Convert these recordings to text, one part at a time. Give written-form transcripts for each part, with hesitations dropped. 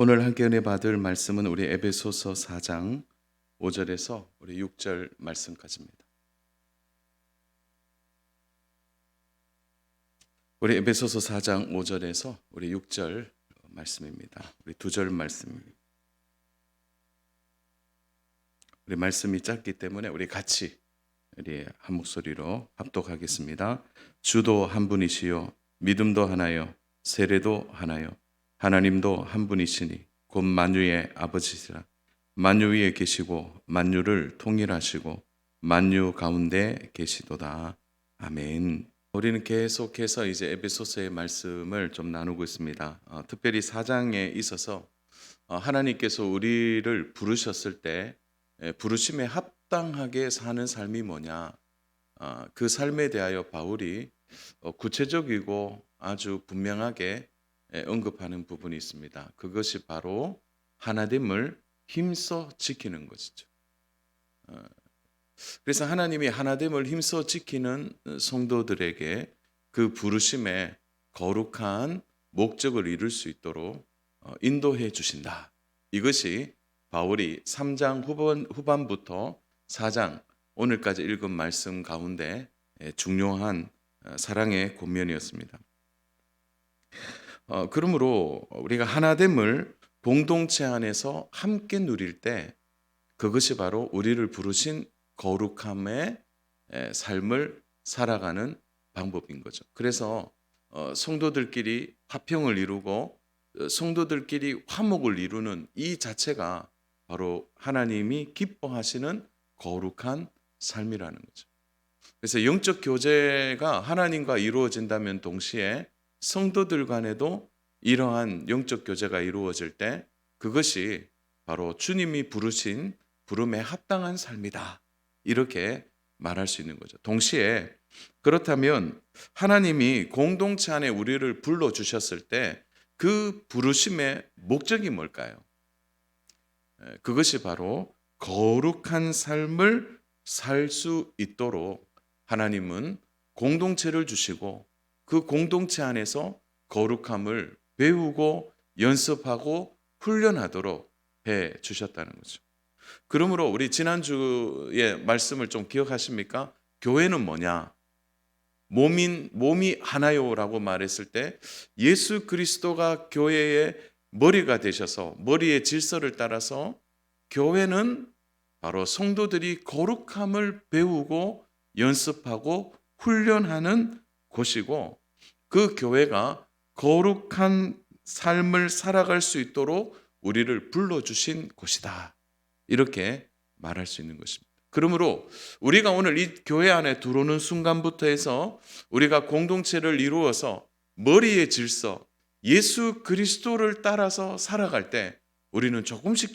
오늘 함께 은혜 받을 말씀은 우리 에베소서 4장 5절에서 우리 6절 말씀까지입니다. 우리 에베소서 4장 5절에서 우리 6절 말씀입니다. 우리 두 절 말씀입니다. 우리 말씀이 짧기 때문에 우리 같이 우리 한 목소리로 합독하겠습니다. 주도 한 분이시요 믿음도 하나요 세례도 하나요 하나님도 한 분이시니 곧 만유의 아버지시라. 만유 위에 계시고 만유를 통일하시고 만유 가운데 계시도다. 아멘. 우리는 계속해서 이제 에베소서의 말씀을 좀 나누고 있습니다. 특별히 4장에 있어서 하나님께서 우리를 부르셨을 때 부르심에 합당하게 사는 삶이 뭐냐, 그 삶에 대하여 바울이 구체적이고 아주 분명하게 언급하는 부분이 있습니다. 그것이 바로 하나됨을 힘써 지키는 것이죠. 그래서 하나님이 하나됨을 힘써 지키는 성도들에게 그 부르심의 거룩한 목적을 이룰 수 있도록 인도해 주신다. 이것이 바울이 3장 후반부터 4장 오늘까지 읽은 말씀 가운데 중요한 사랑의 권면이었습니다. 그러므로 우리가 하나됨을 공동체 안에서 함께 누릴 때 그것이 바로 우리를 부르신 거룩함의 삶을 살아가는 방법인 거죠. 그래서 성도들끼리 화평을 이루고 성도들끼리 화목을 이루는 이 자체가 바로 하나님이 기뻐하시는 거룩한 삶이라는 거죠. 그래서 영적 교제가 하나님과 이루어진다면 동시에 성도들 간에도 이러한 영적 교제가 이루어질 때 그것이 바로 주님이 부르신 부름에 합당한 삶이다. 이렇게 말할 수 있는 거죠. 동시에 그렇다면 하나님이 공동체 안에 우리를 불러주셨을 때 그 부르심의 목적이 뭘까요? 그것이 바로 거룩한 삶을 살 수 있도록 하나님은 공동체를 주시고 그 공동체 안에서 거룩함을 배우고 연습하고 훈련하도록 해 주셨다는 거죠. 그러므로 우리 지난주의 말씀을 좀 기억하십니까? 교회는 뭐냐? 몸이 하나요라고 말했을 때 예수 그리스도가 교회의 머리가 되셔서 머리의 질서를 따라서 교회는 바로 성도들이 거룩함을 배우고 연습하고 훈련하는 곳이고 그 교회가 거룩한 삶을 살아갈 수 있도록 우리를 불러주신 곳이다. 이렇게 말할 수 있는 것입니다. 그러므로 우리가 오늘 이 교회 안에 들어오는 순간부터 해서 우리가 공동체를 이루어서 머리의 질서, 예수 그리스도를 따라서 살아갈 때 우리는 조금씩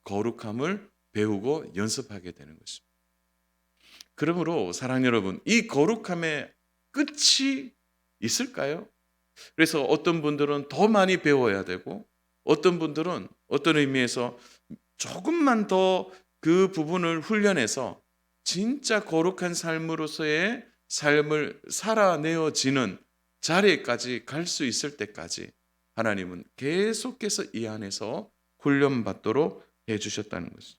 거룩함을 배우고 연습하게 되는 것입니다. 그러므로 사랑하는 여러분, 이 거룩함의 끝이 있을까요? 그래서 어떤 분들은 더 많이 배워야 되고 어떤 분들은 어떤 의미에서 조금만 더 그 부분을 훈련해서 진짜 거룩한 삶으로서의 삶을 살아내어지는 자리까지 갈 수 있을 때까지 하나님은 계속해서 이 안에서 훈련받도록 해주셨다는 것이죠.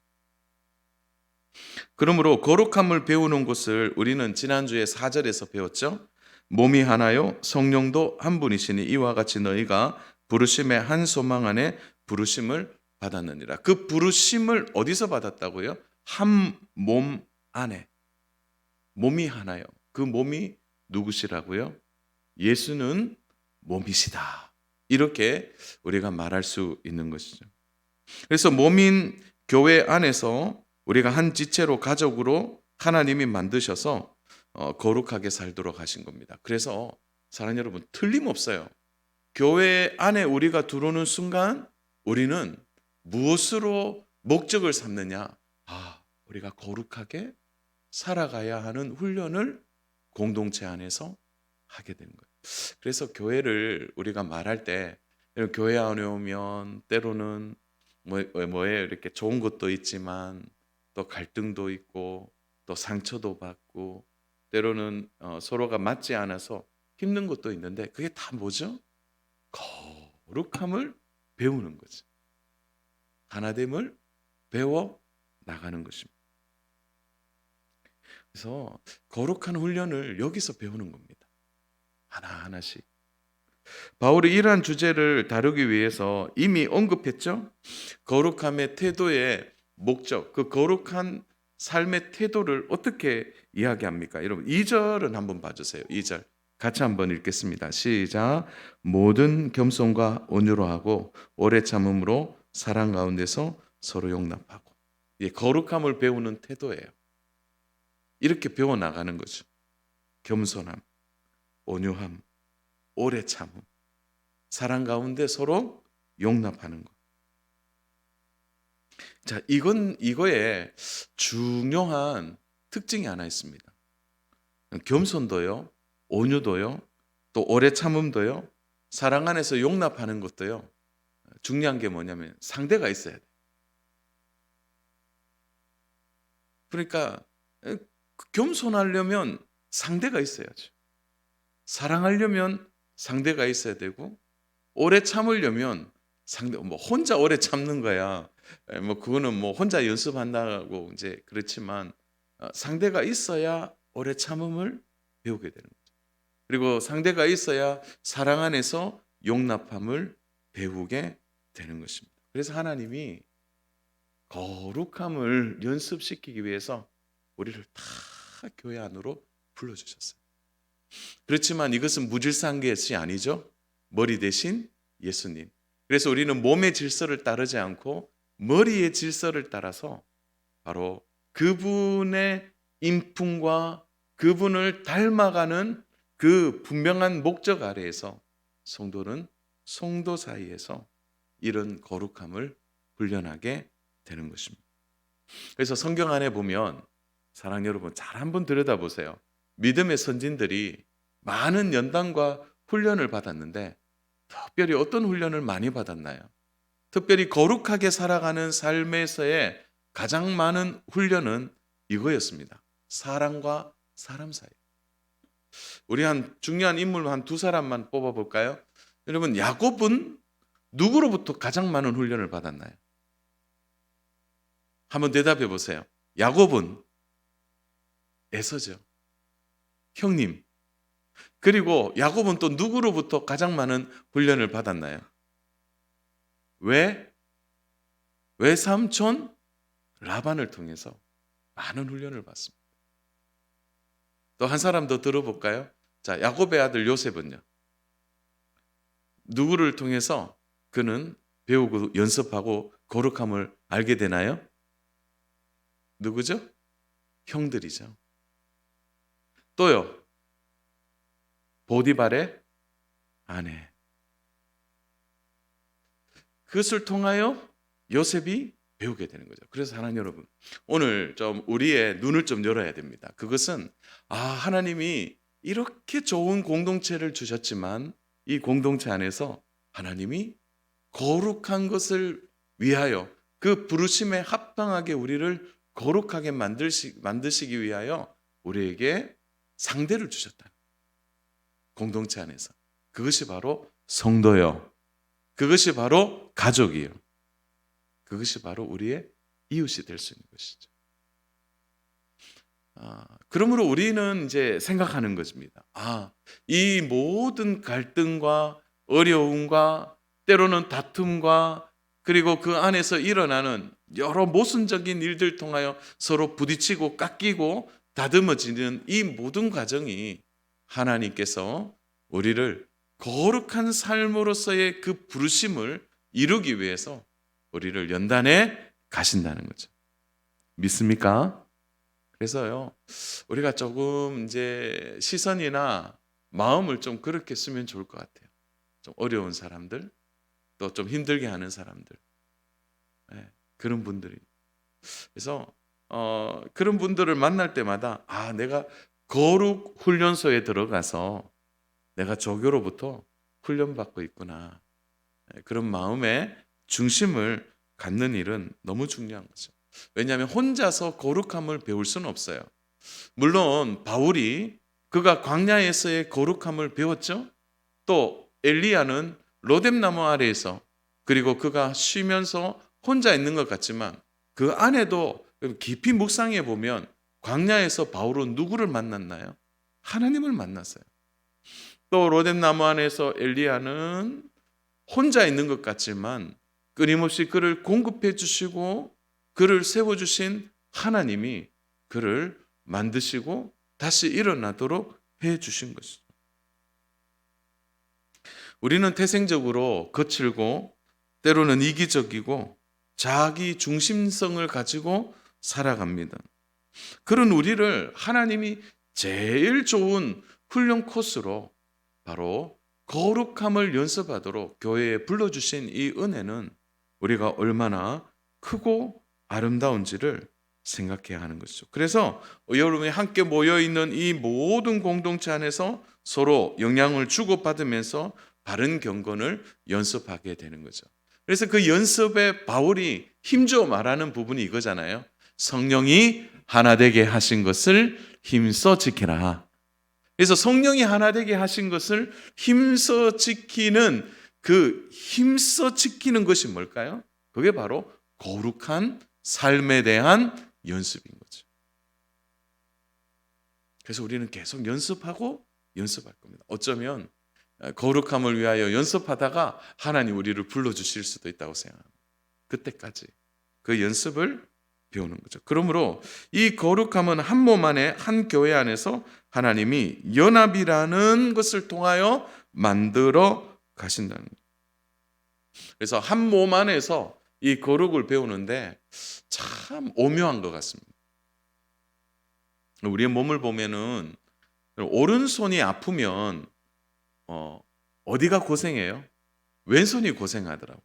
그러므로 거룩함을 배우는 것을 우리는 지난주에 4절에서 배웠죠. 몸이 하나요 성령도 한 분이시니 이와 같이 너희가 부르심의 한 소망 안에 부르심을 받았느니라. 그 부르심을 어디서 받았다고요? 한 몸 안에. 몸이 하나요. 그 몸이 누구시라고요? 예수는 몸이시다. 이렇게 우리가 말할 수 있는 것이죠. 그래서 몸인 교회 안에서 우리가 한 지체로 가족으로 하나님이 만드셔서 거룩하게 살도록 하신 겁니다. 그래서 사랑하는 여러분, 틀림없어요. 교회 안에 우리가 들어오는 순간 우리는 무엇으로 목적을 삼느냐? 우리가 거룩하게 살아가야 하는 훈련을 공동체 안에서 하게 되는 거예요. 그래서 교회를 우리가 말할 때 교회 안에 오면 때로는 뭐에 이렇게 좋은 것도 있지만 또 갈등도 있고 또 상처도 받고 때로는 서로가 맞지 않아서 힘든 것도 있는데 그게 다 뭐죠? 거룩함을 배우는 거죠. 하나됨을 배워 나가는 것입니다. 그래서 거룩한 훈련을 여기서 배우는 겁니다. 하나하나씩. 바울이 이러한 주제를 다루기 위해서 이미 언급했죠. 거룩함의 태도의 목적, 그 거룩한 삶의 태도를 어떻게 이야기합니까? 여러분 2절은 한번 봐주세요. 2절 같이 한번 읽겠습니다. 시작. 모든 겸손과 온유로 하고 오래 참음으로 사랑 가운데서 서로 용납하고. 거룩함을 배우는 태도예요. 이렇게 배워나가는 거죠. 겸손함, 온유함, 오래 참음, 사랑 가운데 서로 용납하는 것. 자, 이거에 중요한 특징이 하나 있습니다. 겸손도요, 온유도요, 또 오래 참음도요, 사랑 안에서 용납하는 것도요. 중요한 게 뭐냐면 상대가 있어야 돼. 그러니까 겸손하려면 상대가 있어야죠. 사랑하려면 상대가 있어야 되고, 오래 참으려면 혼자 오래 참는 거야. 그거는 혼자 연습한다고 이제 그렇지만 상대가 있어야 오래 참음을 배우게 되는 거죠. 그리고 상대가 있어야 사랑 안에서 용납함을 배우게 되는 것입니다. 그래서 하나님이 거룩함을 연습시키기 위해서 우리를 다 교회 안으로 불러주셨어요. 그렇지만 이것은 무질서한 것이 아니죠. 머리 대신 예수님. 그래서 우리는 몸의 질서를 따르지 않고 머리의 질서를 따라서 바로 그분의 인품과 그분을 닮아가는 그 분명한 목적 아래에서 성도는 성도 사이에서 이런 거룩함을 훈련하게 되는 것입니다. 그래서 성경 안에 보면 사랑 여러분 잘 한번 들여다보세요. 믿음의 선진들이 많은 연단과 훈련을 받았는데 특별히 어떤 훈련을 많이 받았나요? 특별히 거룩하게 살아가는 삶에서의 가장 많은 훈련은 이거였습니다. 사람과 사람 사이. 우리 한 중요한 인물 한 두 사람만 뽑아볼까요? 여러분 야곱은 누구로부터 가장 많은 훈련을 받았나요? 한번 대답해 보세요. 야곱은 에서죠. 형님. 그리고 야곱은 또 누구로부터 가장 많은 훈련을 받았나요? 외삼촌 라반을 통해서 많은 훈련을 받습니다. 또 한 사람 더 들어볼까요? 자, 야곱의 아들 요셉은요. 누구를 통해서 그는 배우고 연습하고 거룩함을 알게 되나요? 누구죠? 형들이죠. 또요. 보디발의 아내. 그것을 통하여 요셉이 배우게 되는 거죠. 그래서 하나님 여러분, 오늘 좀 우리의 눈을 좀 열어야 됩니다. 그것은 하나님이 이렇게 좋은 공동체를 주셨지만 이 공동체 안에서 하나님이 거룩한 것을 위하여 그 부르심에 합당하게 우리를 거룩하게 만드시기 위하여 우리에게 상대를 주셨다. 공동체 안에서. 그것이 바로 성도요. 그것이 바로 가족이요. 그것이 바로 우리의 이웃이 될 수 있는 것이죠. 그러므로 우리는 이제 생각하는 것입니다. 이 모든 갈등과 어려움과 때로는 다툼과 그리고 그 안에서 일어나는 여러 모순적인 일들 통하여 서로 부딪히고 깎이고 다듬어지는 이 모든 과정이 하나님께서 우리를 거룩한 삶으로서의 그 부르심을 이루기 위해서 우리를 연단해 가신다는 거죠. 믿습니까? 그래서요, 우리가 조금 이제 시선이나 마음을 좀 그렇게 쓰면 좋을 것 같아요. 좀 어려운 사람들, 또 좀 힘들게 하는 사람들, 그런 분들이. 그래서 그런 분들을 만날 때마다 내가 거룩 훈련소에 들어가서 내가 조교로부터 훈련받고 있구나. 그런 마음의 중심을 갖는 일은 너무 중요한 거죠. 왜냐하면 혼자서 거룩함을 배울 수는 없어요. 물론 바울이 그가 광야에서의 거룩함을 배웠죠. 또 엘리야는 로뎀나무 아래에서 그리고 그가 쉬면서 혼자 있는 것 같지만 그 안에도 깊이 묵상해 보면 광야에서 바울은 누구를 만났나요? 하나님을 만났어요. 또 로뎀 나무 안에서 엘리야는 혼자 있는 것 같지만 끊임없이 그를 공급해 주시고 그를 세워 주신 하나님이 그를 만드시고 다시 일어나도록 해 주신 것이죠. 우리는 태생적으로 거칠고 때로는 이기적이고 자기 중심성을 가지고 살아갑니다. 그런 우리를 하나님이 제일 좋은 훈련 코스로 바로 거룩함을 연습하도록 교회에 불러주신 이 은혜는 우리가 얼마나 크고 아름다운지를 생각해야 하는 것이죠. 그래서 여러분이 함께 모여있는 이 모든 공동체 안에서 서로 영향을 주고받으면서 바른 경건을 연습하게 되는 거죠. 그래서 그 연습에 바울이 힘줘 말하는 부분이 이거잖아요. 성령이 하나 되게 하신 것을 힘써 지키라. 그래서 성령이 하나 되게 하신 것을 힘써 지키는 그 힘써 지키는 것이 뭘까요? 그게 바로 거룩한 삶에 대한 연습인 거죠. 그래서 우리는 계속 연습하고 연습할 겁니다. 어쩌면 거룩함을 위하여 연습하다가 하나님 우리를 불러주실 수도 있다고 생각합니다. 그때까지 그 연습을 배우는 거죠. 그러므로 이 거룩함은 한 몸 안에 한 교회 안에서 하나님이 연합이라는 것을 통하여 만들어 가신다는 거예요. 그래서 한 몸 안에서 이 거룩을 배우는데 참 오묘한 것 같습니다. 우리의 몸을 보면은 오른손이 아프면 어디가 고생해요? 왼손이 고생하더라고요.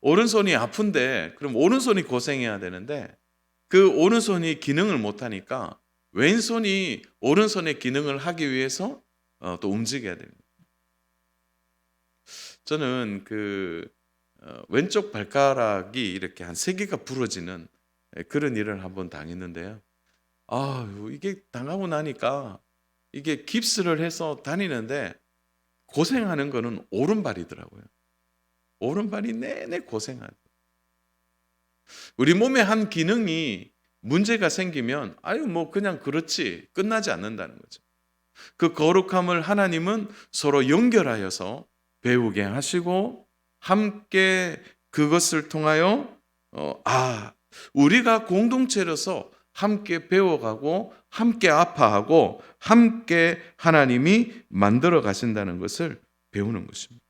오른손이 아픈데 그럼 오른손이 고생해야 되는데 그 오른손이 기능을 못하니까 왼손이 오른손의 기능을 하기 위해서 또 움직여야 됩니다. 저는 왼쪽 발가락이 이렇게 한 3개가 부러지는 그런 일을 한번 당했는데요. 이게 당하고 나니까 이게 깁스를 해서 다니는데 고생하는 거는 오른발이더라고요. 오른발이 내내 고생하죠. 우리 몸의 한 기능이 문제가 생기면 그냥 그렇지 끝나지 않는다는 거죠. 그 거룩함을 하나님은 서로 연결하여서 배우게 하시고 함께 그것을 통하여 우리가 공동체로서 함께 배워가고 함께 아파하고 함께 하나님이 만들어 가신다는 것을 배우는 것입니다.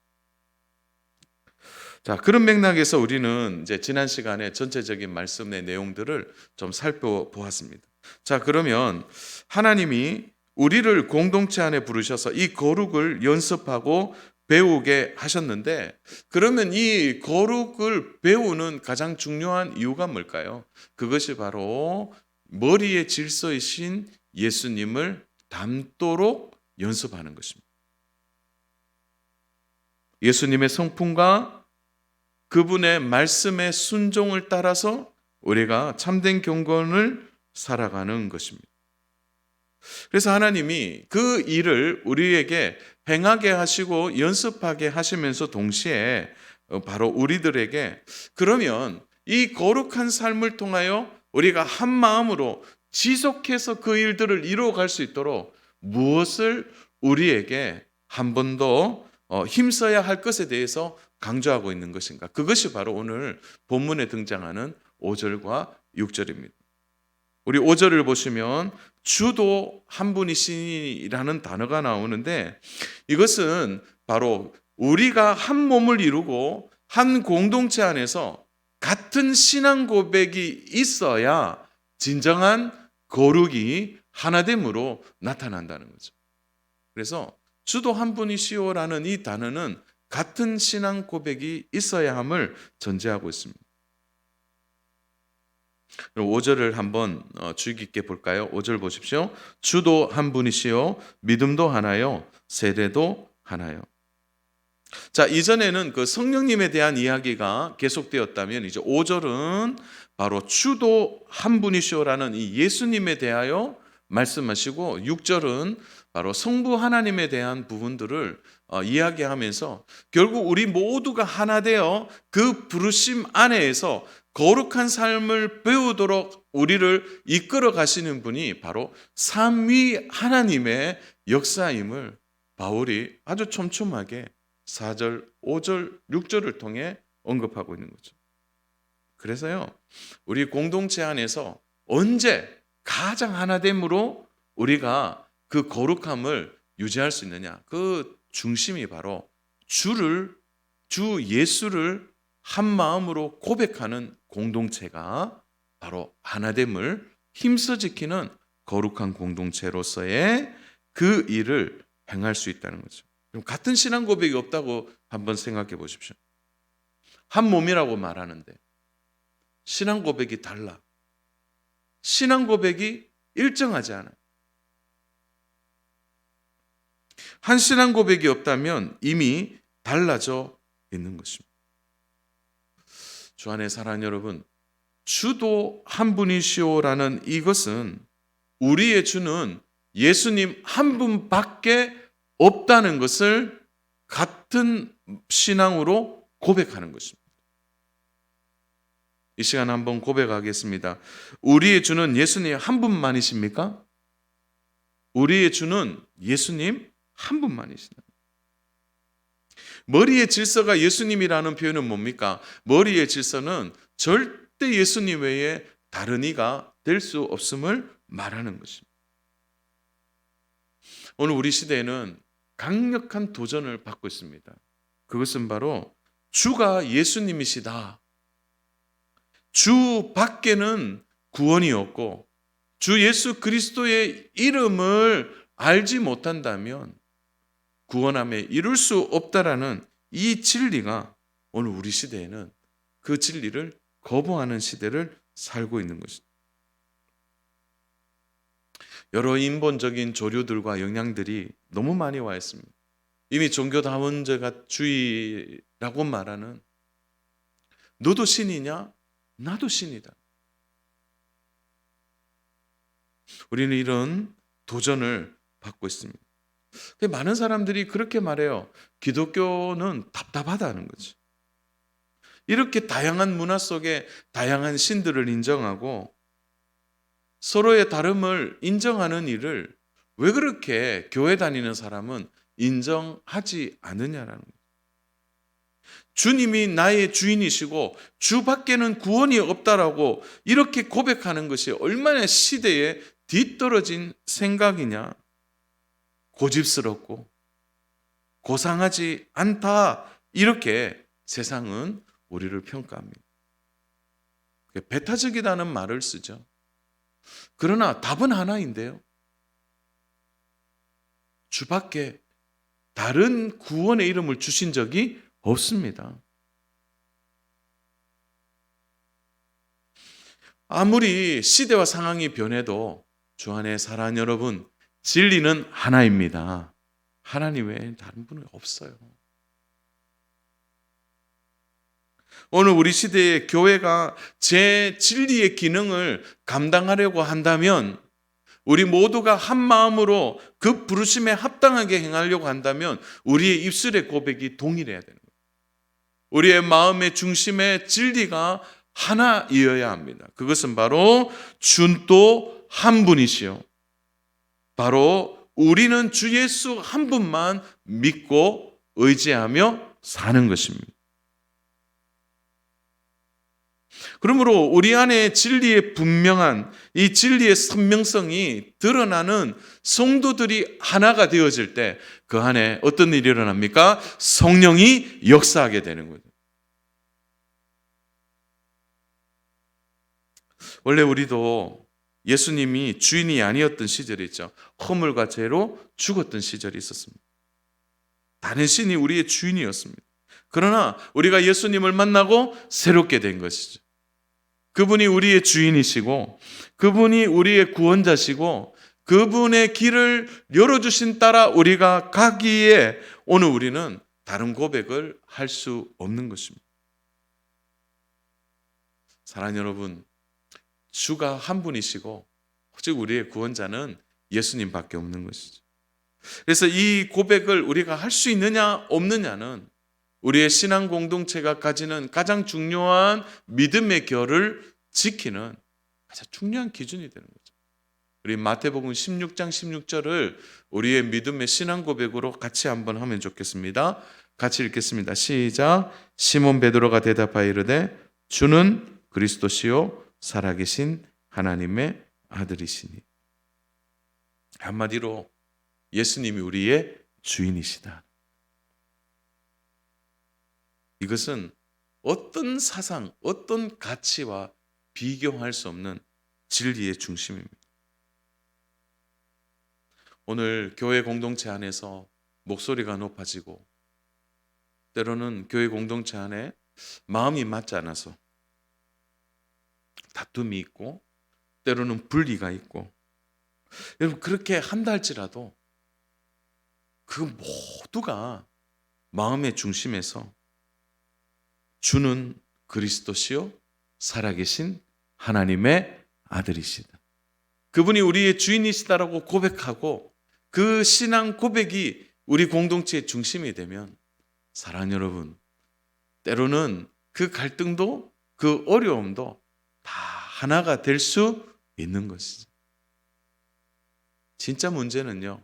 자, 그런 맥락에서 우리는 이제 지난 시간에 전체적인 말씀의 내용들을 좀 살펴보았습니다. 자, 그러면 하나님이 우리를 공동체 안에 부르셔서 이 거룩을 연습하고 배우게 하셨는데 그러면 이 거룩을 배우는 가장 중요한 이유가 뭘까요? 그것이 바로 머리의 질서이신 예수님을 닮도록 연습하는 것입니다. 예수님의 성품과 그분의 말씀의 순종을 따라서 우리가 참된 경건을 살아가는 것입니다. 그래서 하나님이 그 일을 우리에게 행하게 하시고 연습하게 하시면서 동시에 바로 우리들에게 그러면 이 거룩한 삶을 통하여 우리가 한 마음으로 지속해서 그 일들을 이루어갈 수 있도록 무엇을 우리에게 한 번 더 힘써야 할 것에 대해서 강조하고 있는 것인가? 그것이 바로 오늘 본문에 등장하는 5절과 6절입니다. 우리 5절을 보시면 주도 한 분이시라는 단어가 나오는데 이것은 바로 우리가 한 몸을 이루고 한 공동체 안에서 같은 신앙 고백이 있어야 진정한 거룩이 하나됨으로 나타난다는 거죠. 그래서 주도 한 분이시오라는 이 단어는 같은 신앙 고백이 있어야 함을 전제하고 있습니다. 5절을 한번 주의 깊게 볼까요? 5절 보십시오. 주도 한 분이시요 믿음도 하나요 세례도 하나요. 자, 이전에는 그 성령님에 대한 이야기가 계속되었다면 이제 5절은 바로 주도 한 분이시오라는 이 예수님에 대하여 말씀하시고 6절은 바로 성부 하나님에 대한 부분들을 이야기하면서 결국 우리 모두가 하나 되어 그 부르심 안에서 거룩한 삶을 배우도록 우리를 이끌어 가시는 분이 바로 삼위 하나님의 역사임을 바울이 아주 촘촘하게 4절, 5절, 6절을 통해 언급하고 있는 거죠. 그래서요, 우리 공동체 안에서 언제 가장 하나됨으로 우리가 그 거룩함을 유지할 수 있느냐? 그 중심이 바로 주 예수를 한 마음으로 고백하는 공동체가 바로 하나됨을 힘써 지키는 거룩한 공동체로서의 그 일을 행할 수 있다는 거죠. 그럼 같은 신앙 고백이 없다고 한번 생각해 보십시오. 한 몸이라고 말하는데 신앙 고백이 달라. 신앙 고백이 일정하지 않아요. 한 신앙 고백이 없다면 이미 달라져 있는 것입니다. 주 안에 사랑하는 여러분, 주도 한 분이시오라는 이것은 우리의 주는 예수님 한 분밖에 없다는 것을 같은 신앙으로 고백하는 것입니다. 이 시간 한번 고백하겠습니다. 우리의 주는 예수님 한 분만이십니까? 우리의 주는 예수님 한 분만이시다. 머리의 질서가 예수님이라는 표현은 뭡니까? 머리의 질서는 절대 예수님 외에 다른 이가 될 수 없음을 말하는 것입니다. 오늘 우리 시대에는 강력한 도전을 받고 있습니다. 그것은 바로 주가 예수님이시다. 주 밖에는 구원이 없고 주 예수 그리스도의 이름을 알지 못한다면 구원함에 이룰 수 없다라는 이 진리가 오늘 우리 시대에는 그 진리를 거부하는 시대를 살고 있는 것입니다. 여러 인본적인 조류들과 영향들이 너무 많이 와 있습니다. 이미 종교다원주의라고 말하는 너도 신이냐? 나도 신이다. 우리는 이런 도전을 받고 있습니다. 많은 사람들이 그렇게 말해요. 기독교는 답답하다는 거죠. 이렇게 다양한 문화 속에 다양한 신들을 인정하고 서로의 다름을 인정하는 일을 왜 그렇게 교회 다니는 사람은 인정하지 않느냐라는 거예요. 주님이 나의 주인이시고 주 밖에는 구원이 없다라고 이렇게 고백하는 것이 얼마나 시대에 뒤떨어진 생각이냐. 고집스럽고 고상하지 않다. 이렇게 세상은 우리를 평가합니다. 배타적이라는 말을 쓰죠. 그러나 답은 하나인데요. 주밖에 다른 구원의 이름을 주신 적이 없습니다. 아무리 시대와 상황이 변해도 주 안에 사랑하는 여러분, 진리는 하나입니다. 하나님 외에 다른 분은 없어요. 오늘 우리 시대의 교회가 제 진리의 기능을 감당하려고 한다면 우리 모두가 한 마음으로 그 부르심에 합당하게 행하려고 한다면 우리의 입술의 고백이 동일해야 되는 거예요. 우리의 마음의 중심의 진리가 하나이어야 합니다. 그것은 바로 주도 한 분이시요. 바로 우리는 주 예수 한 분만 믿고 의지하며 사는 것입니다. 그러므로 우리 안에 진리의 분명한 이 진리의 선명성이 드러나는 성도들이 하나가 되어질 때 그 안에 어떤 일이 일어납니까? 성령이 역사하게 되는 거죠. 원래 우리도 예수님이 주인이 아니었던 시절이 있죠. 허물과 죄로 죽었던 시절이 있었습니다. 다른 신이 우리의 주인이었습니다. 그러나 우리가 예수님을 만나고 새롭게 된 것이죠. 그분이 우리의 주인이시고 그분이 우리의 구원자시고 그분의 길을 열어주신 따라 우리가 가기에 오늘 우리는 다른 고백을 할 수 없는 것입니다. 사랑하는 여러분, 주가 한 분이시고 오직 우리의 구원자는 예수님밖에 없는 것이죠. 그래서 이 고백을 우리가 할 수 있느냐 없느냐는 우리의 신앙 공동체가 가지는 가장 중요한 믿음의 결을 지키는 가장 중요한 기준이 되는 거죠. 우리 마태복음 16장 16절을 우리의 믿음의 신앙 고백으로 같이 한번 하면 좋겠습니다. 같이 읽겠습니다. 시작. 시몬 베드로가 대답하여 이르되 주는 그리스도시요 살아계신 하나님의 아들이시니. 한마디로 예수님이 우리의 주인이시다. 이것은 어떤 사상, 어떤 가치와 비교할 수 없는 진리의 중심입니다. 오늘 교회 공동체 안에서 목소리가 높아지고 때로는 교회 공동체 안에 마음이 맞지 않아서 다툼이 있고 때로는 분리가 있고, 여러분 그렇게 한다 할지라도 그 모두가 마음의 중심에서 주는 그리스도시요 살아계신 하나님의 아들이시다. 그분이 우리의 주인이시다라고 고백하고 그 신앙 고백이 우리 공동체의 중심이 되면, 사랑하는 여러분, 때로는 그 갈등도 그 어려움도 다 하나가 될 수 있는 것이죠. 진짜 문제는요,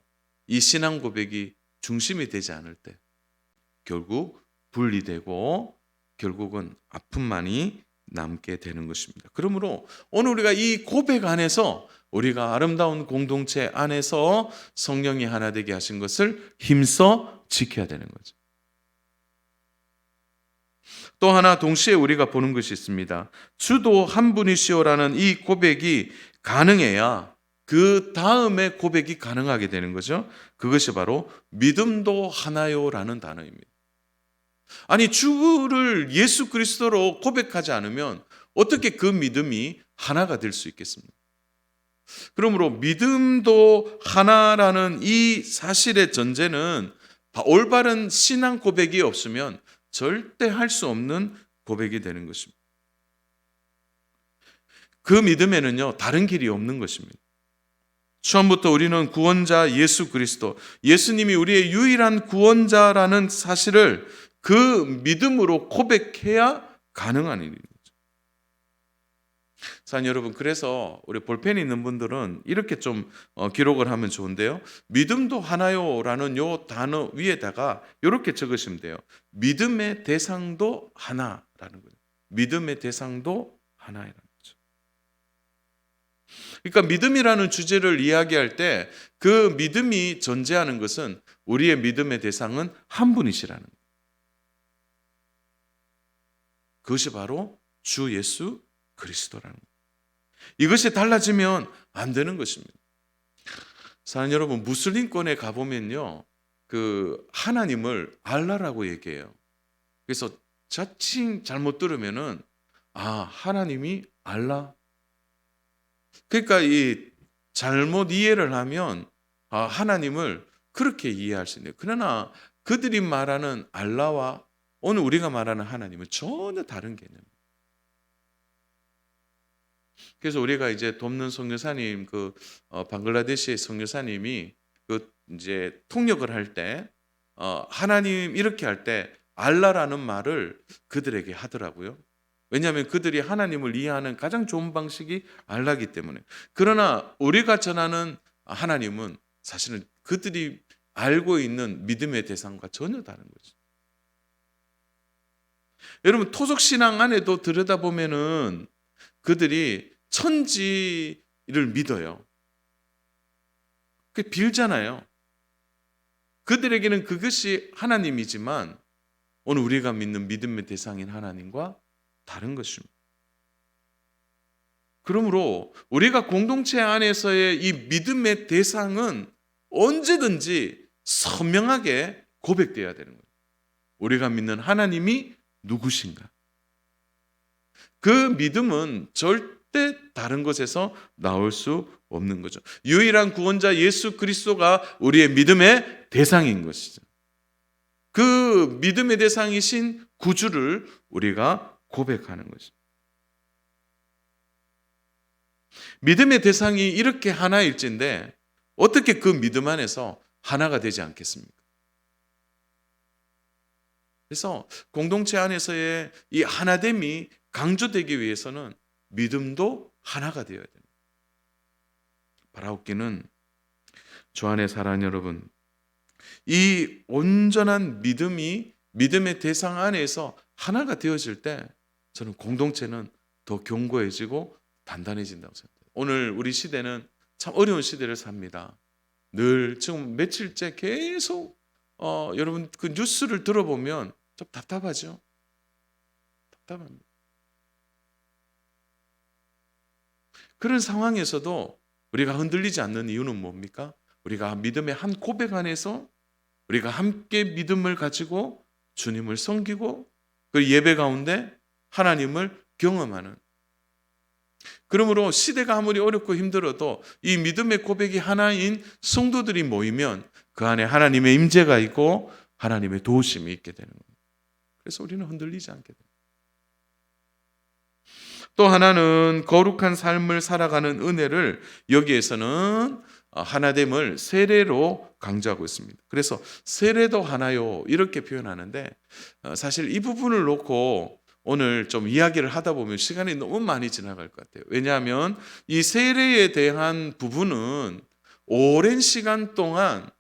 이 신앙 고백이 중심이 되지 않을 때 결국 분리되고 결국은 아픔만이 남게 되는 것입니다. 그러므로 오늘 우리가 이 고백 안에서 우리가 아름다운 공동체 안에서 성령이 하나 되게 하신 것을 힘써 지켜야 되는 거죠. 또 하나 동시에 우리가 보는 것이 있습니다. 주도 한 분이시오라는 이 고백이 가능해야 그 다음에 고백이 가능하게 되는 거죠. 그것이 바로 믿음도 하나요라는 단어입니다. 아니, 주를 예수 그리스도로 고백하지 않으면 어떻게 그 믿음이 하나가 될 수 있겠습니까? 그러므로 믿음도 하나라는 이 사실의 전제는 올바른 신앙 고백이 없으면 절대 할 수 없는 고백이 되는 것입니다. 그 믿음에는요, 다른 길이 없는 것입니다. 처음부터 우리는 구원자 예수 그리스도, 예수님이 우리의 유일한 구원자라는 사실을 그 믿음으로 고백해야 가능한 일입니다. 사랑하는 여러분, 그래서 우리 볼펜이 있는 분들은 이렇게 좀 기록을 하면 좋은데요. 믿음도 하나요라는 요 단어 위에다가 이렇게 적으시면 돼요. 믿음의 대상도 하나라는 거예요. 믿음의 대상도 하나라는 거죠. 그러니까 믿음이라는 주제를 이야기할 때 그 믿음이 존재하는 것은 우리의 믿음의 대상은 한 분이시라는 거예요. 그것이 바로 주 예수 그리스도라는 거예요. 이것이 달라지면 안 되는 것입니다. 사랑하는 여러분, 무슬림권에 가보면요, 그 하나님을 알라라고 얘기해요. 그래서 자칭 잘못 들으면은 하나님이 알라. 그러니까 이 잘못 이해를 하면 하나님을 그렇게 이해할 수 있네요. 그러나 그들이 말하는 알라와 오늘 우리가 말하는 하나님은 전혀 다른 개념입니다. 그래서 우리가 이제 돕는 선교사님, 방글라데시의 선교사님이 이제 통역을 할 때 하나님 이렇게 할 때 알라라는 말을 그들에게 하더라고요. 왜냐하면 그들이 하나님을 이해하는 가장 좋은 방식이 알라기 때문에. 그러나 우리가 전하는 하나님은 사실은 그들이 알고 있는 믿음의 대상과 전혀 다른 거죠. 여러분, 토속 신앙 안에도 들여다보면은 그들이 천지를 믿어요. 그게 빌잖아요. 그들에게는 그것이 하나님이지만 오늘 우리가 믿는 믿음의 대상인 하나님과 다른 것입니다. 그러므로 우리가 공동체 안에서의 이 믿음의 대상은 언제든지 선명하게 고백되어야 되는 거예요. 우리가 믿는 하나님이 누구신가? 그 믿음은 절대 다른 것에서 나올 수 없는 거죠. 유일한 구원자 예수 그리스도가 우리의 믿음의 대상인 것이죠. 그 믿음의 대상이신 구주를 우리가 고백하는 거죠. 믿음의 대상이 이렇게 하나일진데 어떻게 그 믿음 안에서 하나가 되지 않겠습니까? 그래서 공동체 안에서의 이 하나됨이 강조되기 위해서는 믿음도 하나가 되어야 됩니다. 바라옵기는 주 안의 사랑 여러분, 이 온전한 믿음의 대상 안에서 하나가 되어질 때 저는 공동체는 더 견고해지고 단단해진다고 생각해요. 오늘 우리 시대는 참 어려운 시대를 삽니다. 늘 지금 며칠째 계속 여러분 그 뉴스를 들어보면 좀 답답하죠. 답답합니다. 그런 상황에서도 우리가 흔들리지 않는 이유는 뭡니까? 우리가 믿음의 한 고백 안에서 우리가 함께 믿음을 가지고 주님을 섬기고 그 예배 가운데 하나님을 경험하는, 그러므로 시대가 아무리 어렵고 힘들어도 이 믿음의 고백이 하나인 성도들이 모이면 그 안에 하나님의 임재가 있고 하나님의 도우심이 있게 되는 겁니다. 그래서 우리는 흔들리지 않게 됩니다. 또 하나는 거룩한 삶을 살아가는 은혜를 여기에서는 하나됨을 세례로 강조하고 있습니다. 그래서 세례도 하나요 이렇게 표현하는데 사실 이 부분을 놓고 오늘 좀 이야기를 하다 보면 시간이 너무 많이 지나갈 것 같아요. 왜냐하면 이 세례에 대한 부분은 오랜 시간 동안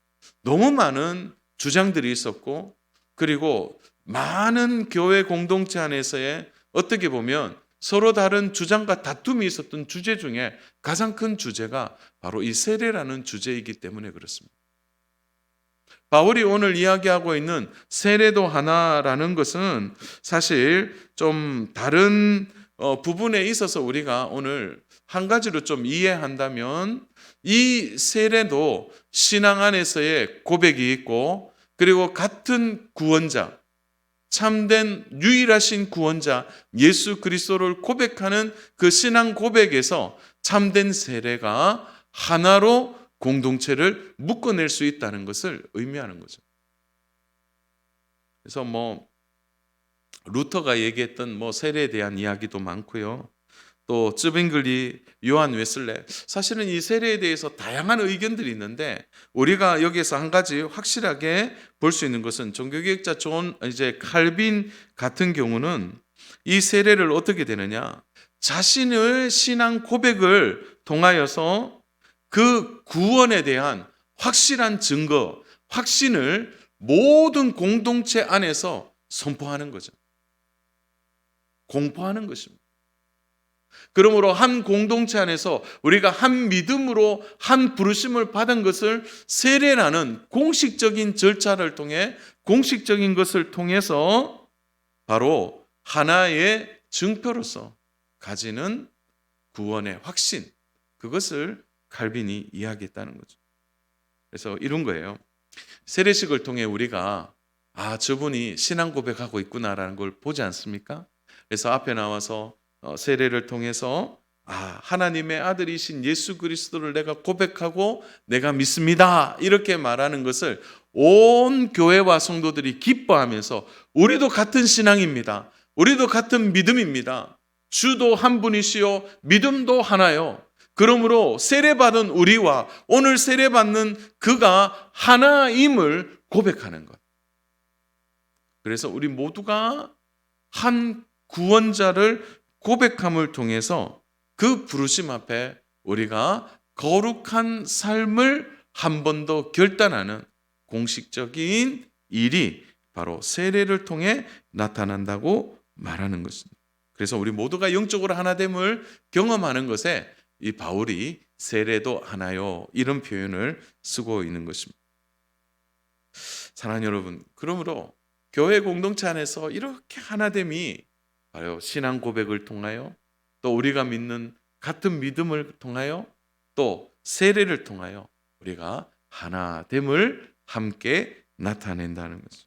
너무 많은 주장들이 있었고, 그리고 많은 교회 공동체 안에서의 어떻게 보면 서로 다른 주장과 다툼이 있었던 주제 중에 가장 큰 주제가 바로 이 세례라는 주제이기 때문에 그렇습니다. 바울이 오늘 이야기하고 있는 세례도 하나라는 것은 사실 좀 다른 부분에 있어서 우리가 오늘 한 가지로 좀 이해한다면 이 세례도 신앙 안에서의 고백이 있고, 그리고 같은 구원자, 참된 유일하신 구원자 예수 그리스도를 고백하는 그 신앙 고백에서 참된 세례가 하나로 공동체를 묶어낼 수 있다는 것을 의미하는 거죠. 그래서 루터가 얘기했던 세례에 대한 이야기도 많고요. 또 쯔빙글리, 요한 웨슬레, 사실은 이 세례에 대해서 다양한 의견들이 있는데 우리가 여기에서 한 가지 확실하게 볼 수 있는 것은 종교개혁자 칼빈 같은 경우는 이 세례를 어떻게 되느냐, 자신의 신앙 고백을 통하여서 그 구원에 대한 확실한 증거, 확신을 모든 공동체 안에서 선포하는 거죠. 공포하는 것입니다. 그러므로 한 공동체 안에서 우리가 한 믿음으로 한 부르심을 받은 것을 세례라는 공식적인 절차를 통해, 공식적인 것을 통해서 바로 하나의 증표로서 가지는 구원의 확신, 그것을 칼빈이 이야기했다는 거죠. 그래서 이런 거예요. 세례식을 통해 우리가 저분이 신앙 고백하고 있구나라는 걸 보지 않습니까? 그래서 앞에 나와서 세례를 통해서 하나님의 아들이신 예수 그리스도를 내가 고백하고 내가 믿습니다, 이렇게 말하는 것을 온 교회와 성도들이 기뻐하면서 우리도 같은 신앙입니다, 우리도 같은 믿음입니다, 주도 한 분이시요 믿음도 하나요, 그러므로 세례받은 우리와 오늘 세례받는 그가 하나임을 고백하는 것. 그래서 우리 모두가 한 구원자를 고백함을 통해서 그 부르심 앞에 우리가 거룩한 삶을 한 번 더 결단하는 공식적인 일이 바로 세례를 통해 나타난다고 말하는 것입니다. 그래서 우리 모두가 영적으로 하나됨을 경험하는 것에 이 바울이 세례도 하나요 이런 표현을 쓰고 있는 것입니다. 사랑하는 여러분, 그러므로 교회 공동체 안에서 이렇게 하나됨이 바로 신앙 고백을 통하여, 또 우리가 믿는 같은 믿음을 통하여, 또 세례를 통하여 우리가 하나됨을 함께 나타낸다는 거죠.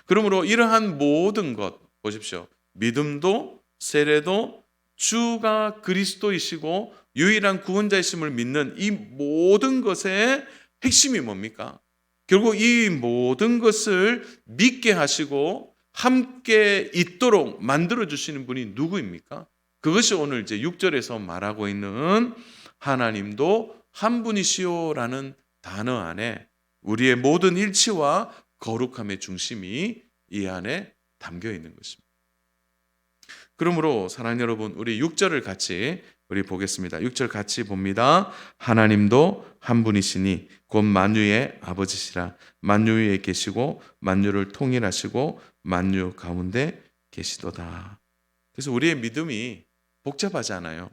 그러므로 이러한 모든 것 보십시오. 믿음도 세례도 주가 그리스도이시고 유일한 구원자이심을 믿는 이 모든 것의 핵심이 뭡니까? 결국 이 모든 것을 믿게 하시고 함께 있도록 만들어 주시는 분이 누구입니까? 그것이 오늘 이제 6절에서 말하고 있는 하나님도 한 분이시오라는 단어 안에 우리의 모든 일치와 거룩함의 중심이 이 안에 담겨 있는 것입니다. 그러므로 사랑하는 여러분, 우리 6절을 같이 우리 보겠습니다. 6절 같이 봅니다. 하나님도 한 분이시니 곧 만유의 아버지시라. 만유 위에 계시고 만유를 통일하시고 만유 가운데 계시도다. 그래서 우리의 믿음이 복잡하지 않아요.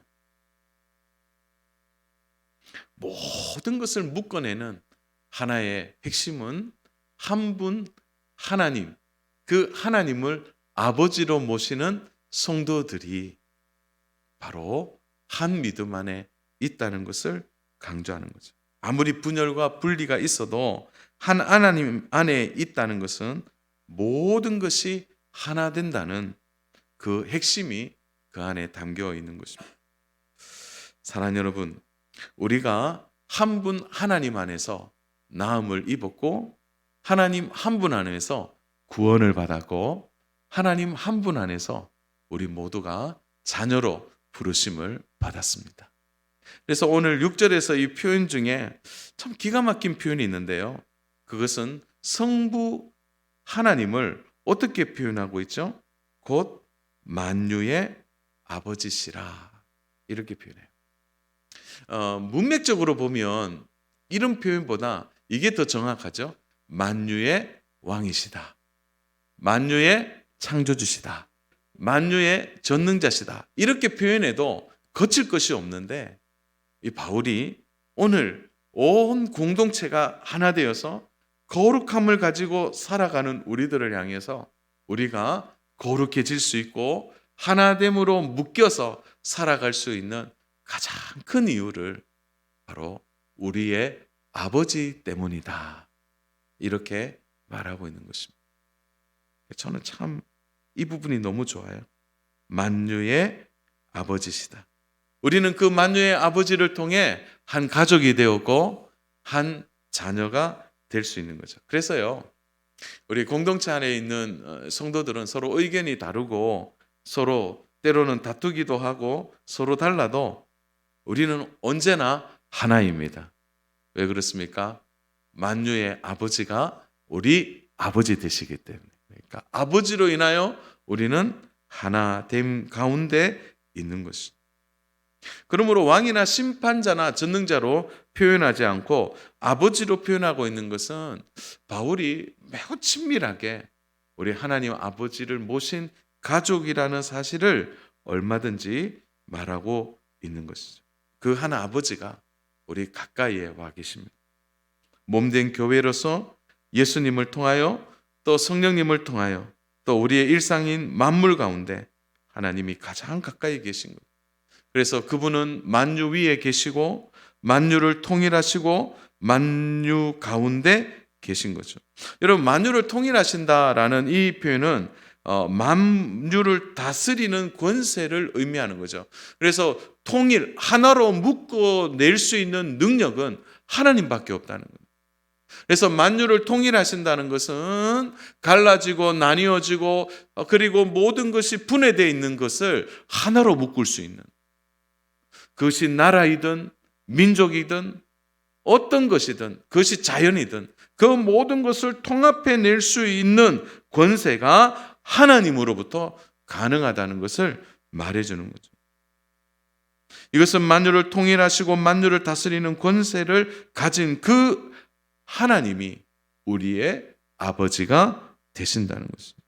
모든 것을 묶어내는 하나의 핵심은 한 분 하나님, 그 하나님을 아버지로 모시는 성도들이 바로 한 믿음 안에 있다는 것을 강조하는 거죠. 아무리 분열과 분리가 있어도 한 하나님 안에 있다는 것은 모든 것이 하나 된다는 그 핵심이 그 안에 담겨 있는 것입니다. 사랑하는 여러분, 우리가 한 분 하나님 안에서 나음을 입었고 하나님 한 분 안에서 구원을 받았고 하나님 한 분 안에서 우리 모두가 자녀로 부르심을 받았습니다. 그래서 오늘 6절에서 이 표현 중에 참 기가 막힌 표현이 있는데요. 그것은 성부 하나님을 어떻게 표현하고 있죠? 곧 만유의 아버지시라 이렇게 표현해요. 문맥적으로 보면 이런 표현보다 이게 더 정확하죠. 만유의 왕이시다. 만유의 창조주시다. 만유의 전능자시다. 이렇게 표현해도 거칠 것이 없는데 이 바울이 오늘 온 공동체가 하나 되어서 거룩함을 가지고 살아가는 우리들을 향해서 우리가 거룩해질 수 있고 하나됨으로 묶여서 살아갈 수 있는 가장 큰 이유를 바로 우리의 아버지 때문이다. 이렇게 말하고 있는 것입니다. 저는 참 이 부분이 너무 좋아요. 만유의 아버지시다. 우리는 그 만유의 아버지를 통해 한 가족이 되었고 한 자녀가 될 수 있는 거죠. 그래서요, 우리 공동체 안에 있는 성도들은 서로 의견이 다르고 서로 때로는 다투기도 하고 서로 달라도 우리는 언제나 하나입니다. 왜 그렇습니까? 만유의 아버지가 우리 아버지 되시기 때문에. 그러니까 아버지로 인하여 우리는 하나됨 가운데 있는 것입니다. 그러므로 왕이나 심판자나 전능자로 표현하지 않고 아버지로 표현하고 있는 것은 바울이 매우 친밀하게 우리 하나님 아버지를 모신 가족이라는 사실을 얼마든지 말하고 있는 것이죠. 그 한 아버지가 우리 가까이에 와 계십니다. 몸된 교회로서 예수님을 통하여 또 성령님을 통하여 또 우리의 일상인 만물 가운데 하나님이 가장 가까이 계신 거예요. 그래서 그분은 만유 위에 계시고 만유를 통일하시고 만유 가운데 계신 거죠. 여러분, 만유를 통일하신다라는 이 표현은 만유를 다스리는 권세를 의미하는 거죠. 그래서 통일, 하나로 묶어낼 수 있는 능력은 하나님밖에 없다는 거예요. 그래서 만유를 통일하신다는 것은 갈라지고 나뉘어지고 그리고 모든 것이 분해되어 있는 것을 하나로 묶을 수 있는, 그것이 나라이든 민족이든 어떤 것이든 그것이 자연이든 그 모든 것을 통합해낼 수 있는 권세가 하나님으로부터 가능하다는 것을 말해주는 거죠. 이것은 만유를 통일하시고 만유를 다스리는 권세를 가진 그 하나님이 우리의 아버지가 되신다는 것입니다.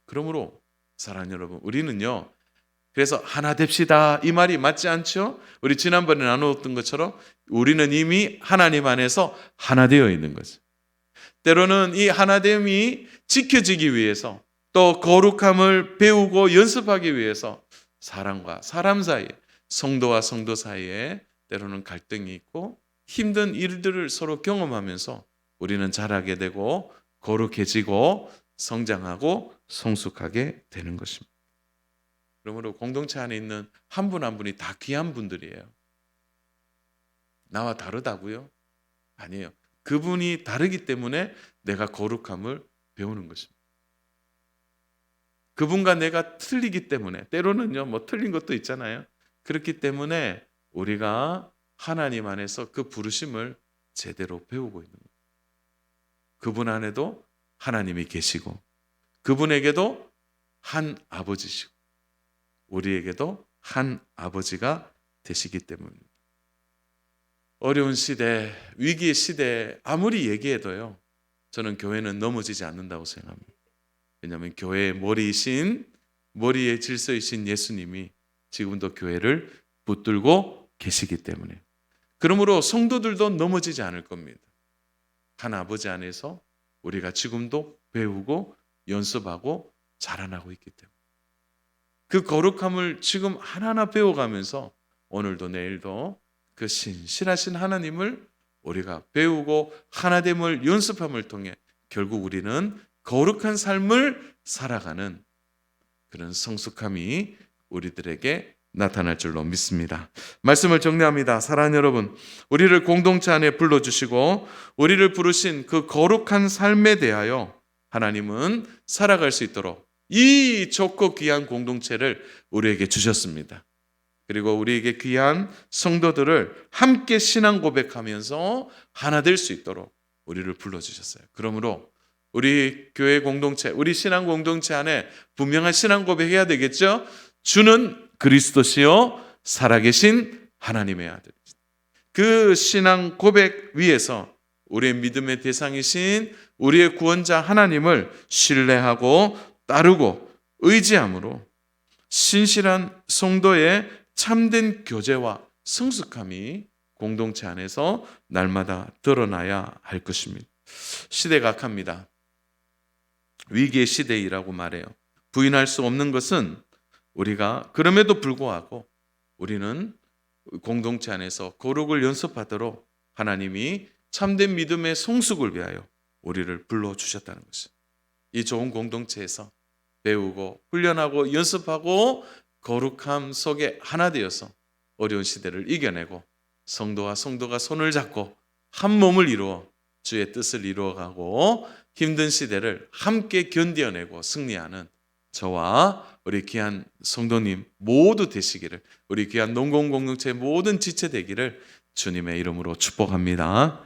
그러므로 사랑하는 여러분, 우리는요, 그래서 하나 됩시다 이 말이 맞지 않죠? 우리 지난번에 나누었던 것처럼 우리는 이미 하나님 안에서 하나 되어 있는 거죠. 때로는 이 하나됨이 지켜지기 위해서 또 거룩함을 배우고 연습하기 위해서 사람과 사람 사이에, 성도와 성도 사이에 때로는 갈등이 있고 힘든 일들을 서로 경험하면서 우리는 자라게 되고 거룩해지고 성장하고 성숙하게 되는 것입니다. 그러므로 공동체 안에 있는 한 분 한 분이 다 귀한 분들이에요. 나와 다르다고요? 아니에요. 그분이 다르기 때문에 내가 거룩함을 배우는 것입니다. 그분과 내가 틀리기 때문에, 때로는요, 뭐 틀린 것도 있잖아요. 그렇기 때문에 우리가 하나님 안에서 그 부르심을 제대로 배우고 있는 거예요. 그분 안에도 하나님이 계시고 그분에게도 한 아버지시고 우리에게도 한 아버지가 되시기 때문입니다. 어려운 시대, 위기의 시대에 아무리 얘기해도요, 저는 교회는 넘어지지 않는다고 생각합니다. 왜냐하면 교회의 머리의 질서이신 예수님이 지금도 교회를 붙들고 계시기 때문에. 그러므로 성도들도 넘어지지 않을 겁니다. 한 아버지 안에서 우리가 지금도 배우고 연습하고 자라나고 있기 때문에. 그 거룩함을 지금 하나하나 배워가면서 오늘도 내일도 그 신실하신 하나님을 우리가 배우고 하나됨을 연습함을 통해 결국 우리는 거룩한 삶을 살아가는 그런 성숙함이 우리들에게 나타날 줄로 믿습니다. 말씀을 정리합니다. 사랑하는 여러분, 우리를 공동체 안에 불러주시고 우리를 부르신 그 거룩한 삶에 대하여 하나님은 살아갈 수 있도록 이 좋고 귀한 공동체를 우리에게 주셨습니다. 그리고 우리에게 귀한 성도들을 함께 신앙 고백하면서 하나 될 수 있도록 우리를 불러주셨어요. 그러므로 우리 교회 공동체, 우리 신앙 공동체 안에 분명한 신앙 고백해야 되겠죠? 주는 그리스도시요 살아계신 하나님의 아들이시다. 그 신앙 고백 위에서 우리의 믿음의 대상이신 우리의 구원자 하나님을 신뢰하고 따르고 의지함으로 신실한 성도의 참된 교제와 성숙함이 공동체 안에서 날마다 드러나야 할 것입니다. 시대가 악합니다. 위기의 시대이라고 말해요. 부인할 수 없는 것은 우리가 그럼에도 불구하고 우리는 공동체 안에서 거룩을 연습하도록 하나님이 참된 믿음의 성숙을 위하여 우리를 불러주셨다는 것이죠. 이 좋은 공동체에서 배우고 훈련하고 연습하고 거룩함 속에 하나 되어서 어려운 시대를 이겨내고 성도와 성도가 손을 잡고 한 몸을 이루어 주의 뜻을 이루어가고 힘든 시대를 함께 견뎌내고 승리하는 저와 우리 귀한 성도님 모두 되시기를, 우리 귀한 농공공동체 모든 지체 되기를 주님의 이름으로 축복합니다.